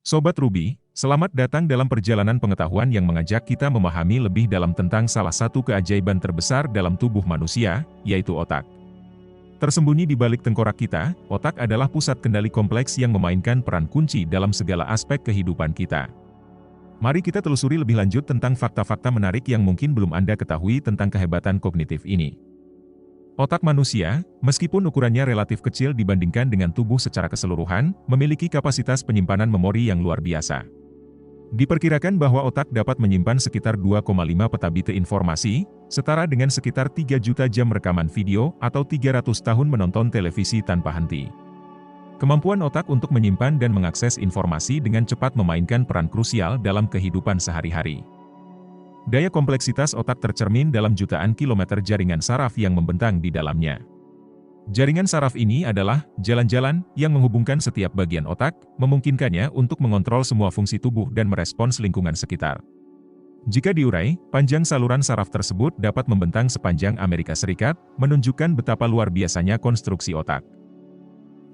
Sobat Ruby, selamat datang dalam perjalanan pengetahuan yang mengajak kita memahami lebih dalam tentang salah satu keajaiban terbesar dalam tubuh manusia, yaitu otak. Tersembunyi di balik tengkorak kita, otak adalah pusat kendali kompleks yang memainkan peran kunci dalam segala aspek kehidupan kita. Mari kita telusuri lebih lanjut tentang fakta-fakta menarik yang mungkin belum Anda ketahui tentang kehebatan kognitif ini. Otak manusia, meskipun ukurannya relatif kecil dibandingkan dengan tubuh secara keseluruhan, memiliki kapasitas penyimpanan memori yang luar biasa. Diperkirakan bahwa otak dapat menyimpan sekitar 2,5 petabite informasi, setara dengan sekitar 3 juta jam rekaman video atau 300 tahun menonton televisi tanpa henti. Kemampuan otak untuk menyimpan dan mengakses informasi dengan cepat memainkan peran krusial dalam kehidupan sehari-hari. Daya kompleksitas otak tercermin dalam jutaan kilometer jaringan saraf yang membentang di dalamnya. Jaringan saraf ini adalah jalan-jalan yang menghubungkan setiap bagian otak, memungkinkannya untuk mengontrol semua fungsi tubuh dan merespons lingkungan sekitar. Jika diurai, panjang saluran saraf tersebut dapat membentang sepanjang Amerika Serikat, menunjukkan betapa luar biasanya konstruksi otak.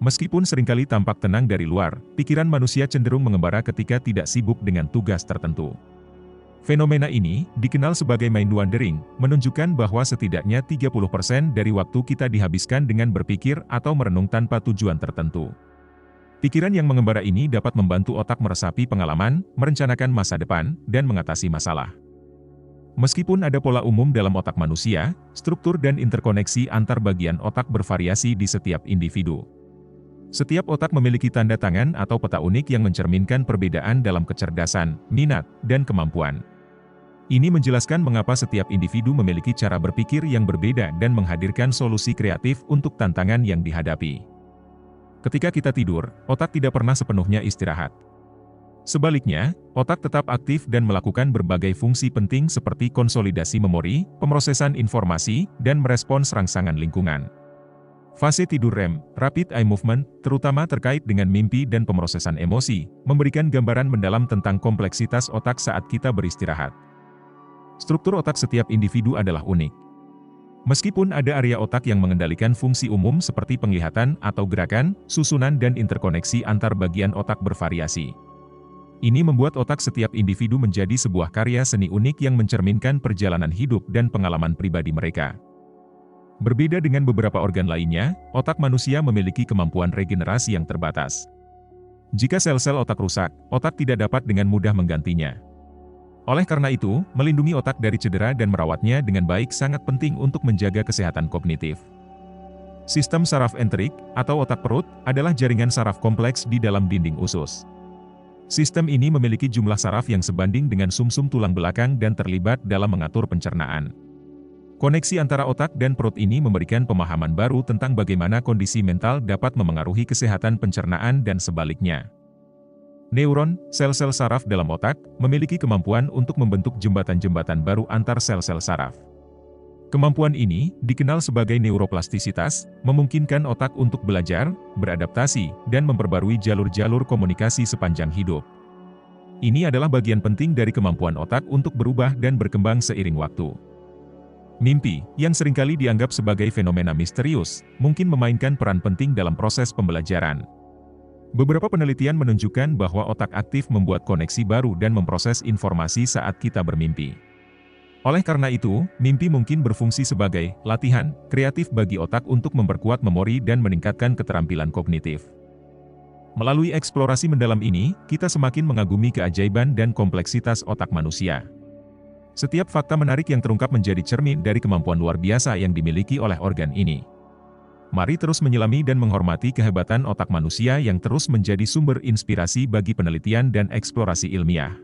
Meskipun seringkali tampak tenang dari luar, pikiran manusia cenderung mengembara ketika tidak sibuk dengan tugas tertentu. Fenomena ini, dikenal sebagai mind wandering, menunjukkan bahwa setidaknya 30% dari waktu kita dihabiskan dengan berpikir atau merenung tanpa tujuan tertentu. Pikiran yang mengembara ini dapat membantu otak meresapi pengalaman, merencanakan masa depan, dan mengatasi masalah. Meskipun ada pola umum dalam otak manusia, struktur dan interkoneksi antar bagian otak bervariasi di setiap individu. Setiap otak memiliki tanda tangan atau peta unik yang mencerminkan perbedaan dalam kecerdasan, minat, dan kemampuan. Ini menjelaskan mengapa setiap individu memiliki cara berpikir yang berbeda dan menghadirkan solusi kreatif untuk tantangan yang dihadapi. Ketika kita tidur, otak tidak pernah sepenuhnya istirahat. Sebaliknya, otak tetap aktif dan melakukan berbagai fungsi penting seperti konsolidasi memori, pemrosesan informasi, dan merespons rangsangan lingkungan. Fase tidur REM, Rapid Eye Movement, terutama terkait dengan mimpi dan pemrosesan emosi, memberikan gambaran mendalam tentang kompleksitas otak saat kita beristirahat. Struktur otak setiap individu adalah unik. Meskipun ada area otak yang mengendalikan fungsi umum seperti penglihatan atau gerakan, susunan dan interkoneksi antar bagian otak bervariasi. Ini membuat otak setiap individu menjadi sebuah karya seni unik yang mencerminkan perjalanan hidup dan pengalaman pribadi mereka. Berbeda dengan beberapa organ lainnya, otak manusia memiliki kemampuan regenerasi yang terbatas. Jika sel-sel otak rusak, otak tidak dapat dengan mudah menggantinya. Oleh karena itu, melindungi otak dari cedera dan merawatnya dengan baik sangat penting untuk menjaga kesehatan kognitif. Sistem saraf enterik, atau otak perut, adalah jaringan saraf kompleks di dalam dinding usus. Sistem ini memiliki jumlah saraf yang sebanding dengan sumsum tulang belakang dan terlibat dalam mengatur pencernaan. Koneksi antara otak dan perut ini memberikan pemahaman baru tentang bagaimana kondisi mental dapat memengaruhi kesehatan pencernaan dan sebaliknya. Neuron, sel-sel saraf dalam otak, memiliki kemampuan untuk membentuk jembatan-jembatan baru antar sel-sel saraf. Kemampuan ini, dikenal sebagai neuroplastisitas, memungkinkan otak untuk belajar, beradaptasi, dan memperbarui jalur-jalur komunikasi sepanjang hidup. Ini adalah bagian penting dari kemampuan otak untuk berubah dan berkembang seiring waktu. Mimpi, yang seringkali dianggap sebagai fenomena misterius, mungkin memainkan peran penting dalam proses pembelajaran. Beberapa penelitian menunjukkan bahwa otak aktif membuat koneksi baru dan memproses informasi saat kita bermimpi. Oleh karena itu, mimpi mungkin berfungsi sebagai latihan kreatif bagi otak untuk memperkuat memori dan meningkatkan keterampilan kognitif. Melalui eksplorasi mendalam ini, kita semakin mengagumi keajaiban dan kompleksitas otak manusia. Setiap fakta menarik yang terungkap menjadi cermin dari kemampuan luar biasa yang dimiliki oleh organ ini. Mari terus menyelami dan menghormati kehebatan otak manusia yang terus menjadi sumber inspirasi bagi penelitian dan eksplorasi ilmiah.